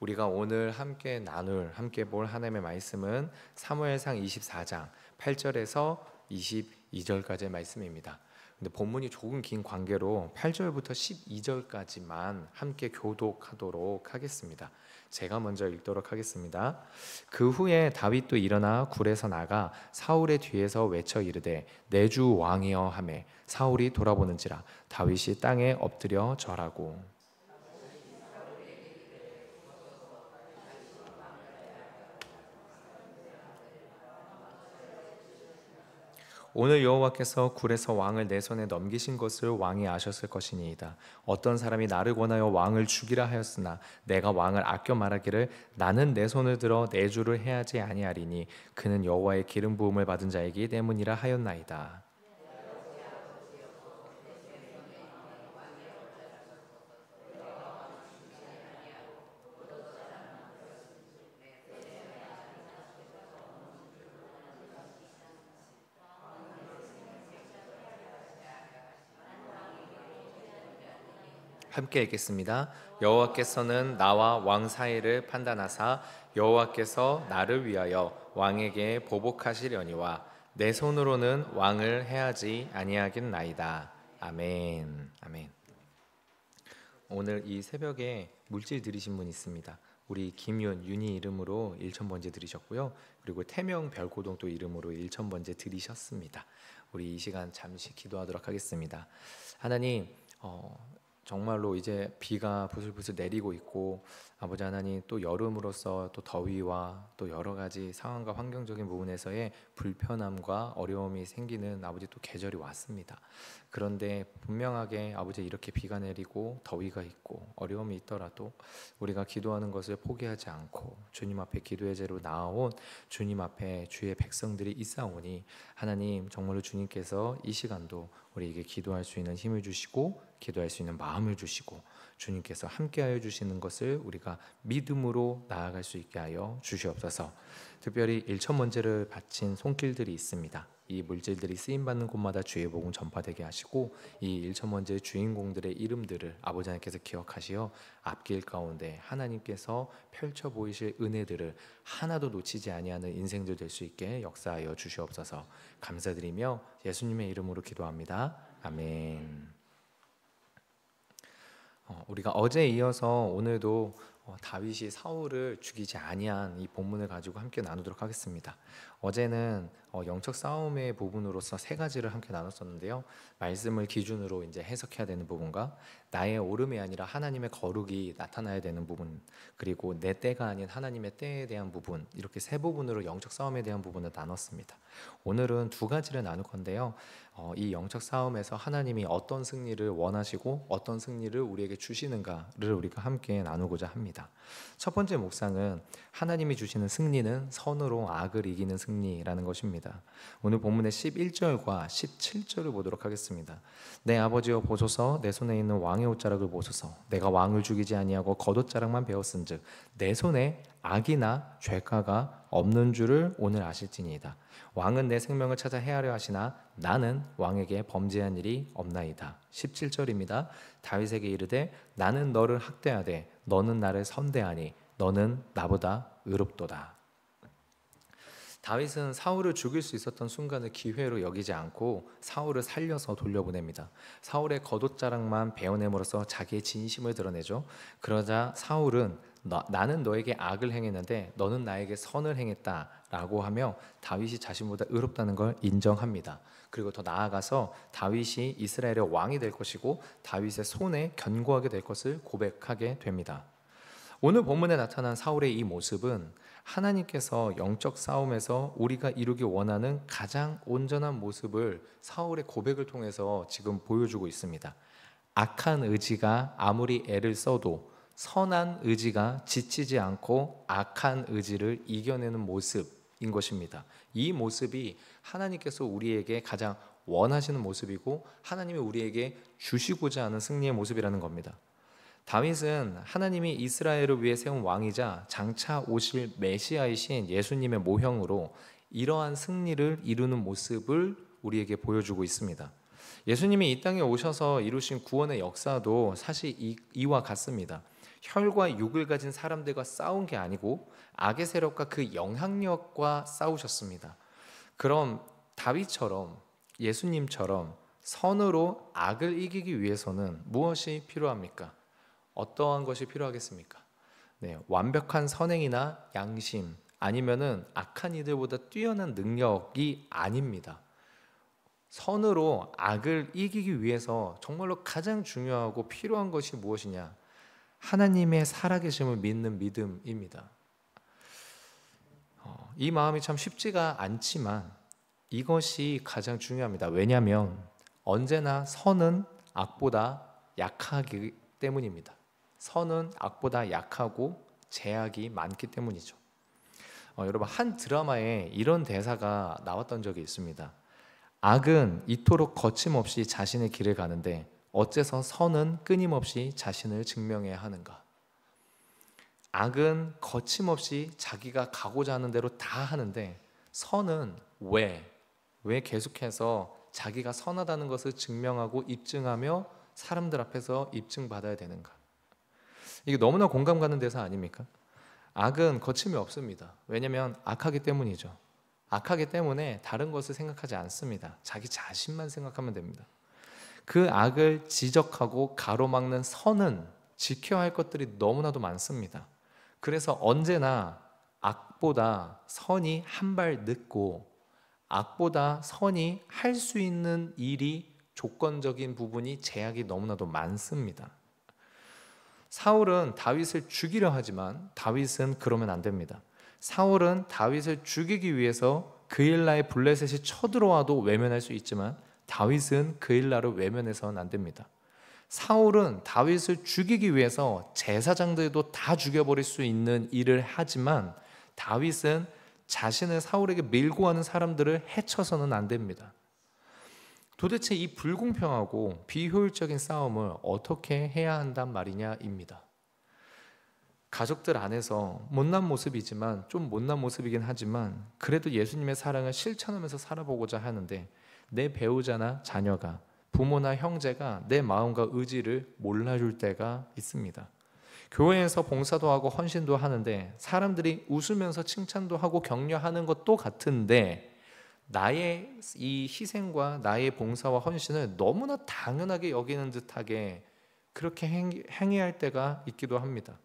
우리가 오늘 함께 볼 하나님의 말씀은 사무엘상 24장 8절에서 22절까지의 말씀입니다. 근데 본문이 조금 긴 관계로 8절부터 12절까지만 함께 교독하도록 하겠습니다. 제가 먼저 읽도록 하겠습니다. 그 후에 다윗도 일어나 굴에서 나가 사울의 뒤에서 외쳐 이르되 내 주 왕이여 하매 사울이 돌아보는지라 다윗이 땅에 엎드려 절하고 오늘 여호와께서 굴에서 왕을 내 손에 넘기신 것을 왕이 아셨을 것이니이다. 어떤 사람이 나를 권하여 왕을 죽이라 하였으나 내가 왕을 아껴 말하기를 나는 내 손을 들어 내 주를 해하지 아니하리니 그는 여호와의 기름 부음을 받은 자이기 때문이라 하였나이다. 함께 읽겠습니다. 여호와께서는 나와 왕 사이를 판단하사 여호와께서 나를 위하여 왕에게 보복하시려니와 내 손으로는 왕을 해하지 아니하겠나이다. 아멘. 아멘. 오늘 이 새벽에 물질 드리신 분 있습니다. 우리 김윤, 윤희 이름으로 1,000번째 드리셨고요. 그리고 태명 별고동도 이름으로 1,000번째 드리셨습니다. 우리 이 시간 잠시 기도하도록 하겠습니다. 하나님, 정말로 이제 비가 부슬부슬 내리고 있고 아버지 하나님 또 여름으로서 또 더위와 또 여러 가지 상황과 환경적인 부분에서의 불편함과 어려움이 생기는 아버지 또 계절이 왔습니다. 그런데 분명하게 아버지 이렇게 비가 내리고 더위가 있고 어려움이 있더라도 우리가 기도하는 것을 포기하지 않고 주님 앞에 기도의 제로 나아온 주님 앞에 주의 백성들이 있사오니 하나님 정말로 주님께서 이 시간도 우리에게 기도할 수 있는 힘을 주시고 기도할 수 있는 마음을 주시고 주님께서 함께하여 주시는 것을 우리가 믿음으로 나아갈 수 있게 하여 주시옵소서. 특별히 1,000번째를 바친 손길들이 있습니다. 이 물질들이 쓰임받는 곳마다 주의 복음 전파되게 하시고 이 1,000번째 주인공들의 이름들을 아버지 하나님께서 기억하시어 앞길 가운데 하나님께서 펼쳐 보이실 은혜들을 하나도 놓치지 아니하는 인생들 될 수 있게 역사하여 주시옵소서. 감사드리며 예수님의 이름으로 기도합니다. 아멘. 우리가 어제에 이어서 오늘도 다윗이 사울을 죽이지 아니한 이 본문을 가지고 함께 나누도록 하겠습니다. 어제는 영적 싸움의 부분으로서 세 가지를 함께 나눴었는데요. 말씀을 기준으로 이제 해석해야 되는 부분과 나의 옳음이 아니라 하나님의 거룩이 나타나야 되는 부분, 그리고 내 때가 아닌 하나님의 때에 대한 부분, 이렇게 세 부분으로 영적 싸움에 대한 부분을 나눴습니다. 오늘은 두 가지를 나눌 건데요. 이 영적 싸움에서 하나님이 어떤 승리를 원하시고 어떤 승리를 우리에게 주시는가를 우리가 함께 나누고자 합니다. 첫 번째 묵상은 하나님이 주시는 승리는 선으로 악을 이기는 승리라는 것입니다. 오늘 본문의 11절과 17절을 보도록 하겠습니다. 내 아버지여 보소서 내 손에 있는 왕의 옷자락을 보소서 내가 왕을 죽이지 아니하고 겉옷자락만 베었은즉 내 손에 악이나 죄가가 없는 줄을 오늘 아실지니이다. 왕은 내 생명을 찾아 해하려 하시나 나는 왕에게 범죄한 일이 없나이다. 17절입니다. 다윗에게 이르되 나는 너를 학대하되 너는 나를 선대하니 너는 나보다 의롭도다. 다윗은 사울을 죽일 수 있었던 순간을 기회로 여기지 않고 사울을 살려서 돌려보냅니다. 사울의 겉옷자락만 베어냄으로써 자기의 진심을 드러내죠. 그러자 사울은 나는 너에게 악을 행했는데 너는 나에게 선을 행했다라고 하며 다윗이 자신보다 의롭다는 걸 인정합니다. 그리고 더 나아가서 다윗이 이스라엘의 왕이 될 것이고 다윗의 손에 견고하게 될 것을 고백하게 됩니다. 오늘 본문에 나타난 사울의 이 모습은 하나님께서 영적 싸움에서 우리가 이루기 원하는 가장 온전한 모습을 사울의 고백을 통해서 지금 보여주고 있습니다. 악한 의지가 아무리 애를 써도 선한 의지가 지치지 않고 악한 의지를 이겨내는 모습인 것입니다. 이 모습이 하나님께서 우리에게 가장 원하시는 모습이고 하나님이 우리에게 주시고자 하는 승리의 모습이라는 겁니다. 다윗은 하나님이 이스라엘을 위해 세운 왕이자 장차 오실 메시아이신 예수님의 모형으로 이러한 승리를 이루는 모습을 우리에게 보여주고 있습니다. 예수님이 이 땅에 오셔서 이루신 구원의 역사도 사실 이와 같습니다. 혈과 육을 가진 사람들과 싸운 게 아니고 악의 세력과 그 영향력과 싸우셨습니다. 그럼 다윗처럼, 예수님처럼 선으로 악을 이기기 위해서는 무엇이 필요합니까? 어떠한 것이 필요하겠습니까? 네, 완벽한 선행이나 양심, 아니면은 악한 이들보다 뛰어난 능력이 아닙니다. 선으로 악을 이기기 위해서 정말로 가장 중요하고 필요한 것이 무엇이냐? 하나님의 살아계심을 믿는 믿음입니다. 이 마음이 참 쉽지가 않지만 이것이 가장 중요합니다. 왜냐하면 언제나 선은 악보다 약하기 때문입니다. 선은 악보다 약하고 제약이 많기 때문이죠. 여러분, 한 드라마에 이런 대사가 나왔던 적이 있습니다. 악은 이토록 거침없이 자신의 길을 가는데 어째서 선은 끊임없이 자신을 증명해야 하는가? 악은 거침없이 자기가 가고자 하는 대로 다 하는데 선은 왜 계속해서 자기가 선하다는 것을 증명하고 입증하며 사람들 앞에서 입증받아야 되는가? 이게 너무나 공감 가는 대사 아닙니까? 악은 거침이 없습니다. 왜냐하면 악하기 때문이죠. 악하기 때문에 다른 것을 생각하지 않습니다. 자기 자신만 생각하면 됩니다. 그 악을 지적하고 가로막는 선은 지켜야 할 것들이 너무나도 많습니다. 그래서 언제나 악보다 선이 한 발 늦고 악보다 선이 할 수 있는 일이 조건적인 부분이 제약이 너무나도 많습니다. 사울은 다윗을 죽이려 하지만 다윗은 그러면 안 됩니다. 사울은 다윗을 죽이기 위해서 그일라의 블레셋이 쳐들어와도 외면할 수 있지만 다윗은 그일라를 외면해서는 안 됩니다. 사울은 다윗을 죽이기 위해서 제사장들도 다 죽여버릴 수 있는 일을 하지만 다윗은 자신을 사울에게 밀고 하는 사람들을 해쳐서는 안 됩니다. 도대체 이 불공평하고 비효율적인 싸움을 어떻게 해야 한단 말이냐입니다. 가족들 안에서 못난 모습이지만 좀 못난 모습이긴 하지만 그래도 예수님의 사랑을 실천하면서 살아보고자 하는데 내 배우자나 자녀가 부모나 형제가 내 마음과 의지를 몰라줄 때가 있습니다. 교회에서 봉사도 하고 헌신도 하는데 사람들이 웃으면서 칭찬도 하고 격려하는 것도 같은데 나의 이 희생과 나의 봉사와 헌신을 너무나 당연하게 여기는 듯하게 그렇게 행해할 때가 있기도 합니다.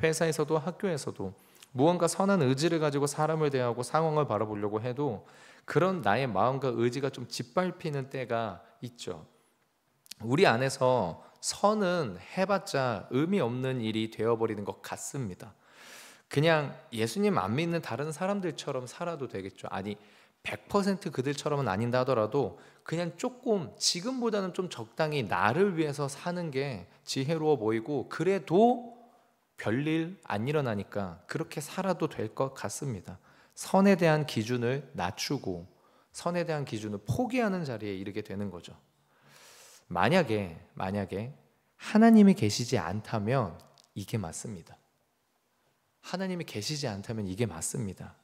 회사에서도 학교에서도 무언가 선한 의지를 가지고 사람을 대하고 상황을 바라보려고 해도 그런 나의 마음과 의지가 좀 짓밟히는 때가 있죠. 우리 안에서 선은 해봤자 의미 없는 일이 되어버리는 것 같습니다. 그냥 예수님 안 믿는 다른 사람들처럼 살아도 되겠죠. 아니 100% 그들처럼은 아닌다 하더라도 그냥 조금 지금보다는 좀 적당히 나를 위해서 사는 게 지혜로워 보이고 그래도 별일 안 일어나니까 그렇게 살아도 될 것 같습니다. 선에 대한 기준을 낮추고 선에 대한 기준을 포기하는 자리에 이르게 되는 거죠. 만약에 하나님이 계시지 않다면 이게 맞습니다. 하나님이 계시지 않다면 이게 맞습니다.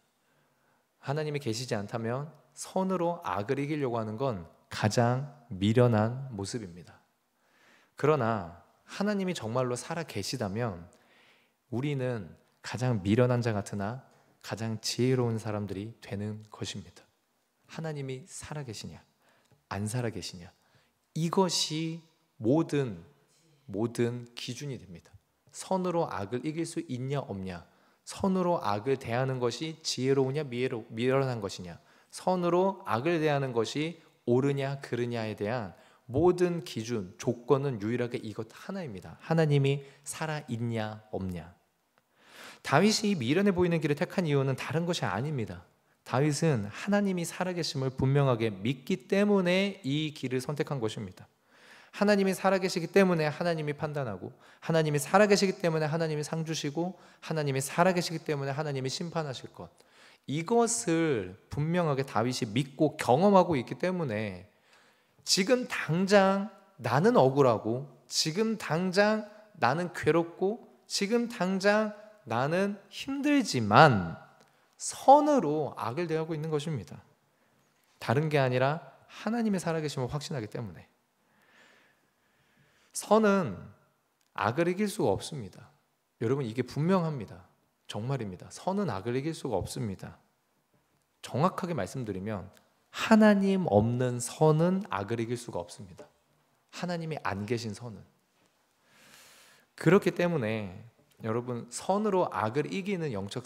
하나님이 계시지 않다면 선으로 악을 이기려고 하는 건 가장 미련한 모습입니다. 그러나 하나님이 정말로 살아 계시다면 우리는 가장 미련한 자 같으나 가장 지혜로운 사람들이 되는 것입니다. 하나님이 살아 계시냐 안 살아 계시냐 이것이 모든 기준이 됩니다. 선으로 악을 이길 수 있냐 없냐, 선으로 악을 대하는 것이 지혜로우냐 미련한 것이냐, 선으로 악을 대하는 것이 옳으냐 그르냐에 대한 모든 기준, 조건은 유일하게 이것 하나입니다. 하나님이 살아있냐 없냐. 다윗이 미련해 보이는 길을 택한 이유는 다른 것이 아닙니다. 다윗은 하나님이 살아계심을 분명하게 믿기 때문에 이 길을 선택한 것입니다. 하나님이 살아계시기 때문에 하나님이 판단하고, 하나님이 살아계시기 때문에 하나님이 상 주시고, 하나님이 살아계시기 때문에 하나님이 심판하실 것, 이것을 분명하게 다윗이 믿고 경험하고 있기 때문에 지금 당장 나는 억울하고, 지금 당장 나는 괴롭고, 지금 당장 나는 힘들지만 선으로 악을 대하고 있는 것입니다. 다른 게 아니라 하나님의 살아계심을 확신하기 때문에. 선은 악을 이길 수가 없습니다. 여러분, 이게 분명합니다. 정말입니다. 선은 악을 이길 수가 없습니다. 정확하게 말씀드리면 하나님 없는 선은 악을 이길 수가 없습니다. 하나님이 안 계신 선은. 그렇기 때문에 여러분, 선으로 악을 이기는 영적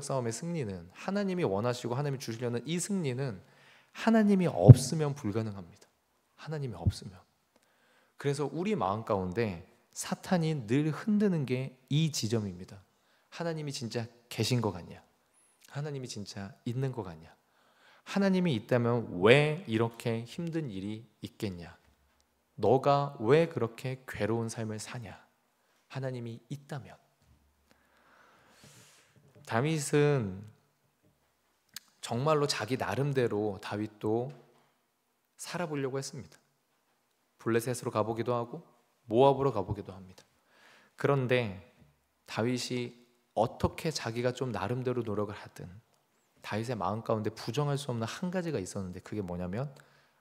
싸움의 승리는, 하나님이 원하시고 하나님이 주시려는 이 승리는 하나님이 없으면 불가능합니다. 하나님이 없으면. 그래서 우리 마음 가운데 사탄이 늘 흔드는 게 이 지점입니다. 하나님이 진짜 계신 것 같냐? 하나님이 진짜 있는 것 같냐? 하나님이 있다면 왜 이렇게 힘든 일이 있겠냐? 너가 왜 그렇게 괴로운 삶을 사냐? 하나님이 있다면. 다윗은 정말로 자기 나름대로 다윗도 살아보려고 했습니다. 블레셋으로 가보기도 하고 모압으로 가보기도 합니다. 그런데 다윗이 어떻게 자기가 좀 나름대로 노력을 하든 다윗의 마음 가운데 부정할 수 없는 한 가지가 있었는데, 그게 뭐냐면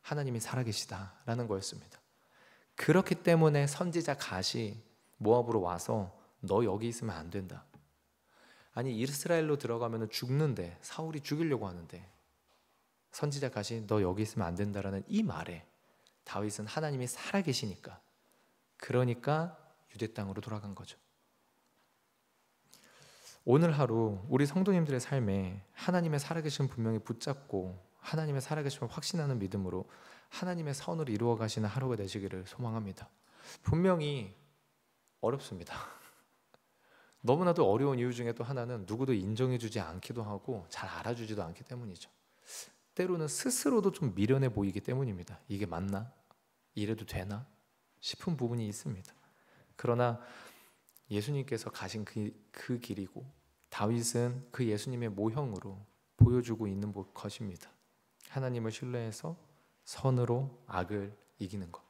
하나님이 살아계시다라는 거였습니다. 그렇기 때문에 선지자 갓이 모압으로 와서 너 여기 있으면 안 된다. 아니, 이스라엘로 들어가면 죽는데, 사울이 죽이려고 하는데 선지자 갓이 너 여기 있으면 안 된다라는 이 말에 다윗은 하나님이 살아계시니까, 그러니까 유대 땅으로 돌아간 거죠. 오늘 하루 우리 성도님들의 삶에 하나님의 살아계심을 분명히 붙잡고 하나님의 살아계심을 확신하는 믿음으로 하나님의 선을 이루어 가시는 하루가 되시기를 소망합니다. 분명히 어렵습니다. 너무나도 어려운 이유 중에 또 하나는 누구도 인정해주지 않기도 하고 잘 알아주지도 않기 때문이죠. 때로는 스스로도 좀 미련해 보이기 때문입니다. 이게 맞나? 이래도 되나? 싶은 부분이 있습니다. 그러나 예수님께서 가신 그 길이고 다윗은 그 예수님의 모형으로 보여주고 있는 것입니다. 하나님을 신뢰해서 선으로 악을 이기는 것.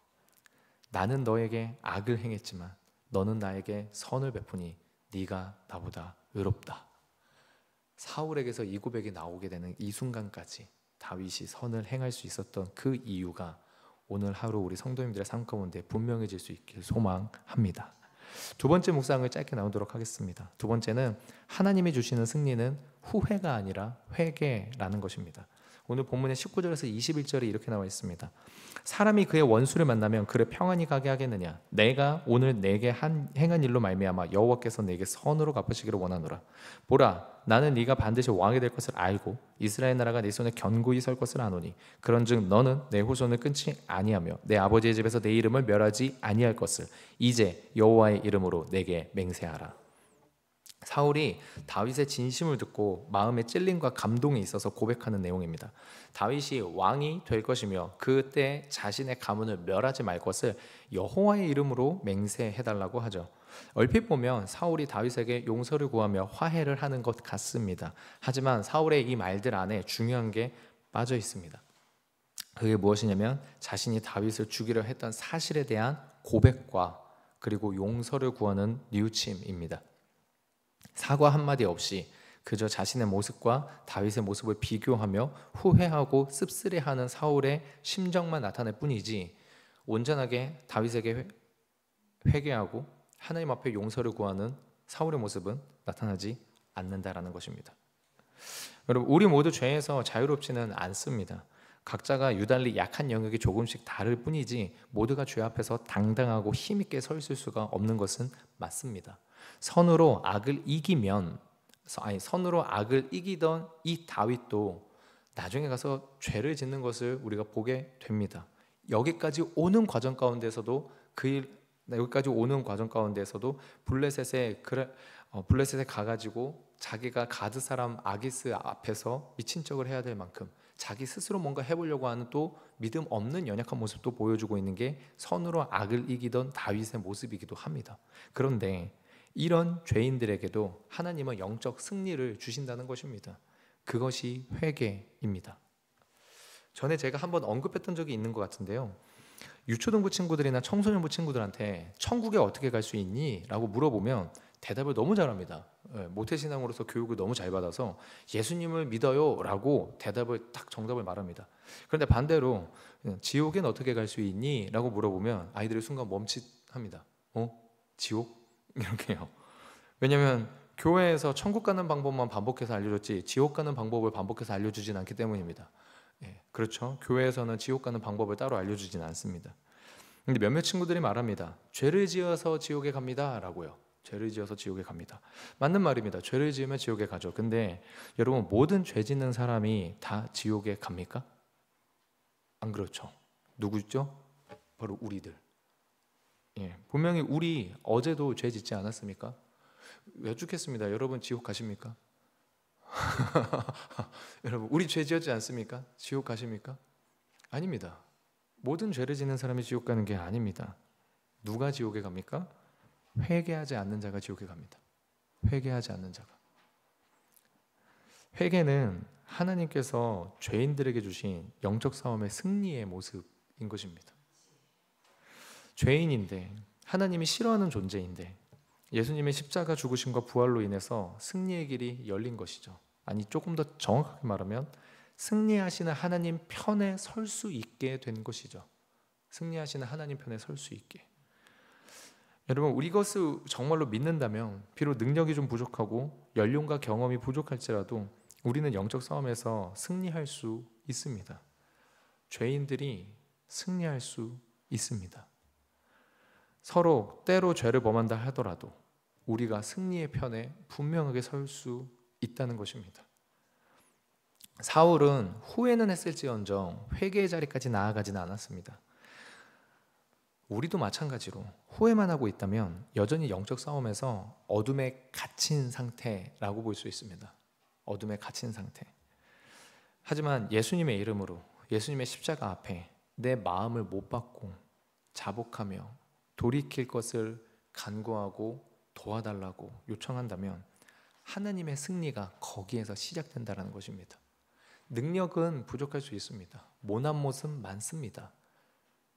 나는 너에게 악을 행했지만 너는 나에게 선을 베푸니 네가 나보다 의롭다. 사울에게서 이 고백이 나오게 되는 이 순간까지 다윗이 선을 행할 수 있었던 그 이유가 오늘 하루 우리 성도님들의 삶 가운데 분명해질 수 있길 소망합니다. 두 번째 묵상을 짧게 나누도록 하겠습니다. 두 번째는 하나님이 주시는 승리는 후회가 아니라 회개라는 것입니다. 오늘 본문의 19절에서 21절에 이렇게 나와 있습니다. 사람이 그의 원수를 만나면 그를 평안히 가게 하겠느냐? 내가 오늘 내게 행한 일로 말미암아 여호와께서 내게 선으로 갚으시기를 원하노라. 보라, 나는 네가 반드시 왕이 될 것을 알고 이스라엘 나라가 네 손에 견고히 설 것을 아노니 그런즉 너는 내 후손을 끊지 아니하며 내 아버지의 집에서 내 이름을 멸하지 아니할 것을 이제 여호와의 이름으로 내게 맹세하라. 사울이 다윗의 진심을 듣고 마음의 찔림과 감동이 있어서 고백하는 내용입니다. 다윗이 왕이 될 것이며 그때 자신의 가문을 멸하지 말 것을 여호와의 이름으로 맹세해달라고 하죠. 얼핏 보면 사울이 다윗에게 용서를 구하며 화해를 하는 것 같습니다. 하지만 사울의 이 말들 안에 중요한 게 빠져 있습니다. 그게 무엇이냐면 자신이 다윗을 죽이려 했던 사실에 대한 고백과 그리고 용서를 구하는 뉘우침입니다. 사과 한마디 없이 그저 자신의 모습과 다윗의 모습을 비교하며 후회하고 씁쓸해하는 사울의 심정만 나타낼 뿐이지 온전하게 다윗에게 회개하고 하나님 앞에 용서를 구하는 사울의 모습은 나타나지 않는다라는 것입니다. 여러분, 우리 모두 죄에서 자유롭지는 않습니다. 각자가 유달리 약한 영역이 조금씩 다를 뿐이지 모두가 죄 앞에서 당당하고 힘있게 서 있을 수가 없는 것은 맞습니다. 선으로 악을 이기던 이 다윗도 나중에 가서 죄를 짓는 것을 우리가 보게 됩니다. 여기까지 오는 과정 가운데서도 블레셋에 가가지고 자기가 가드 사람 아기스 앞에서 미친 척을 해야 될 만큼 자기 스스로 뭔가 해보려고 하는 또 믿음 없는 연약한 모습도 보여주고 있는 게 선으로 악을 이기던 다윗의 모습이기도 합니다. 그런데 이런 죄인들에게도 하나님은 영적 승리를 주신다는 것입니다. 그것이 회개입니다. 전에 제가 한번 언급했던 적이 있는 것 같은데요. 유초등부 친구들이나 청소년부 친구들한테 천국에 어떻게 갈 수 있니? 라고 물어보면 대답을 너무 잘합니다. 모태신앙으로서 교육을 너무 잘 받아서 예수님을 믿어요 라고 정답을 말합니다. 그런데 반대로 지옥엔 어떻게 갈 수 있니? 라고 물어보면 아이들이 순간 멈칫합니다. 지옥? 이렇게 해요. 왜냐하면 교회에서 천국 가는 방법만 반복해서 알려줬지 지옥 가는 방법을 반복해서 알려주진 않기 때문입니다. 예, 그렇죠. 교회에서는 지옥 가는 방법을 따로 알려주진 않습니다. 근데 몇몇 친구들이 말합니다. 죄를 지어서 지옥에 갑니다 라고요. 죄를 지어서 지옥에 갑니다. 맞는 말입니다. 죄를 지으면 지옥에 가죠. 근데 여러분, 모든 죄 짓는 사람이 다 지옥에 갑니까? 안 그렇죠. 누구죠? 바로 우리들. 예, 분명히 우리 어제도 죄 짓지 않았습니까? 여쭙겠습니다. 여러분 지옥 가십니까? 여러분, 우리 죄 지었지 않습니까? 지옥 가십니까? 아닙니다. 모든 죄를 짓는 사람이 지옥 가는 게 아닙니다. 누가 지옥에 갑니까? 회개하지 않는 자가 지옥에 갑니다. 회개하지 않는 자가. 회개는 하나님께서 죄인들에게 주신 영적 싸움의 승리의 모습인 것입니다. 죄인인데, 하나님이 싫어하는 존재인데 예수님의 십자가 죽으심과 부활로 인해서 승리의 길이 열린 것이죠. 아니, 조금 더 정확하게 말하면 승리하시는 하나님 편에 설 수 있게 된 것이죠. 승리하시는 하나님 편에 설 수 있게. 여러분, 우리 것을 정말로 믿는다면 비록 능력이 좀 부족하고 연륜과 경험이 부족할지라도 우리는 영적 싸움에서 승리할 수 있습니다. 죄인들이 승리할 수 있습니다. 서로 때로 죄를 범한다 하더라도 우리가 승리의 편에 분명하게 설 수 있다는 것입니다. 사울은 후회는 했을지언정 회개의 자리까지 나아가지는 않았습니다. 우리도 마찬가지로 후회만 하고 있다면 여전히 영적 싸움에서 어둠에 갇힌 상태라고 볼 수 있습니다. 어둠에 갇힌 상태. 하지만 예수님의 이름으로, 예수님의 십자가 앞에 내 마음을 못 받고 자복하며 돌이킬 것을 간구하고 도와달라고 요청한다면 하나님의 승리가 거기에서 시작된다는 것입니다. 능력은 부족할 수 있습니다. 모난 모습 많습니다.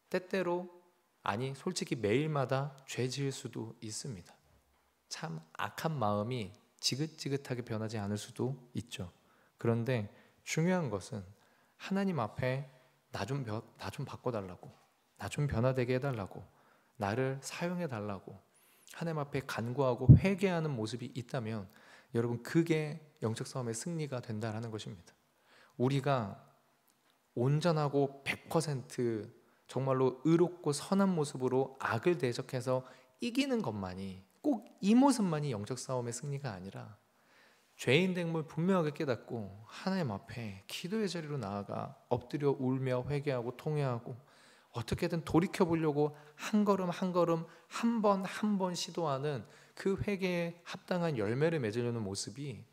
때때로, 아니 솔직히 매일마다 죄 지을 수도 있습니다. 참 악한 마음이 지긋지긋하게 변하지 않을 수도 있죠. 그런데 중요한 것은 하나님 앞에 나 좀 바꿔달라고, 나 좀 변화되게 해달라고, 나를 사용해 달라고 하나님 앞에 간구하고 회개하는 모습이 있다면 여러분, 그게 영적 싸움의 승리가 된다는 것입니다. 우리가 온전하고 100% 정말로 의롭고 선한 모습으로 악을 대적해서 이기는 것만이, 꼭 이 모습만이 영적 싸움의 승리가 아니라 죄인 됨을 분명하게 깨닫고 하나님 앞에 기도의 자리로 나아가 엎드려 울며 회개하고 통회하고 어떻게든 돌이켜보려고 한 걸음 한 걸음, 한 번 한 번 시도하는 그 회개에 합당한 열매를 맺으려는 모습이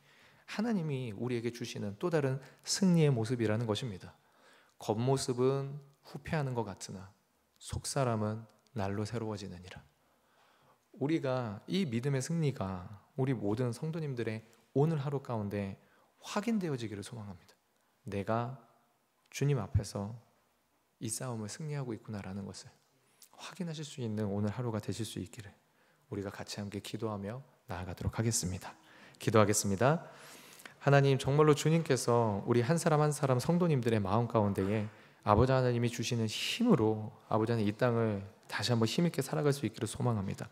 하나님이 우리에게 주시는 또 다른 승리의 모습이라는 것입니다. 겉모습은 후패하는 것 같으나 속사람은 날로 새로워지느니라. 우리가 이 믿음의 승리가 우리 모든 성도님들의 오늘 하루 가운데 확인되어지기를 소망합니다. 내가 주님 앞에서 이 싸움을 승리하고 있구나라는 것을 확인하실 수 있는 오늘 하루가 되실 수 있기를 우리가 같이 함께 기도하며 나아가도록 하겠습니다. 기도하겠습니다. 하나님, 정말로 주님께서 우리 한 사람 한 사람 성도님들의 마음 가운데에 아버지 하나님이 주시는 힘으로 아버지 하나님 이 땅을 다시 한번 힘있게 살아갈 수 있기를 소망합니다.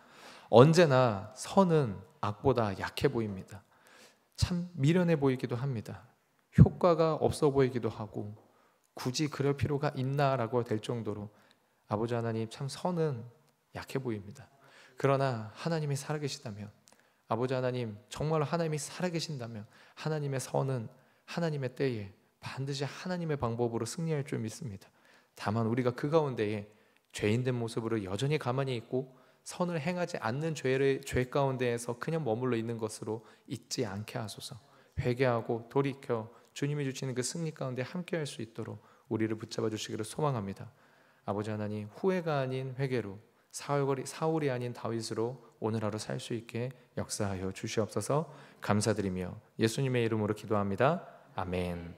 언제나 선은 악보다 약해 보입니다. 참 미련해 보이기도 합니다. 효과가 없어 보이기도 하고 굳이 그럴 필요가 있나라고 될 정도로 아버지 하나님 참 선은 약해 보입니다. 그러나 하나님이 살아계시다면, 아버지 하나님 정말로 하나님이 살아계신다면 하나님의 선은 하나님의 때에 반드시 하나님의 방법으로 승리할 줄 믿습니다. 다만 우리가 그 가운데에 죄인된 모습으로 여전히 가만히 있고 선을 행하지 않는 죄 가운데에서 그냥 머물러 있는 것으로 있지 않게 하소서. 회개하고 돌이켜 주님이 주시는 그 승리 가운데 함께할 수 있도록 우리를 붙잡아 주시기를 소망합니다. 아버지 하나님, 후회가 아닌 회개로, 사울이 아닌 다윗으로 오늘 하루 살 수 있게 역사하여 주시옵소서. 감사드리며 예수님의 이름으로 기도합니다. 아멘.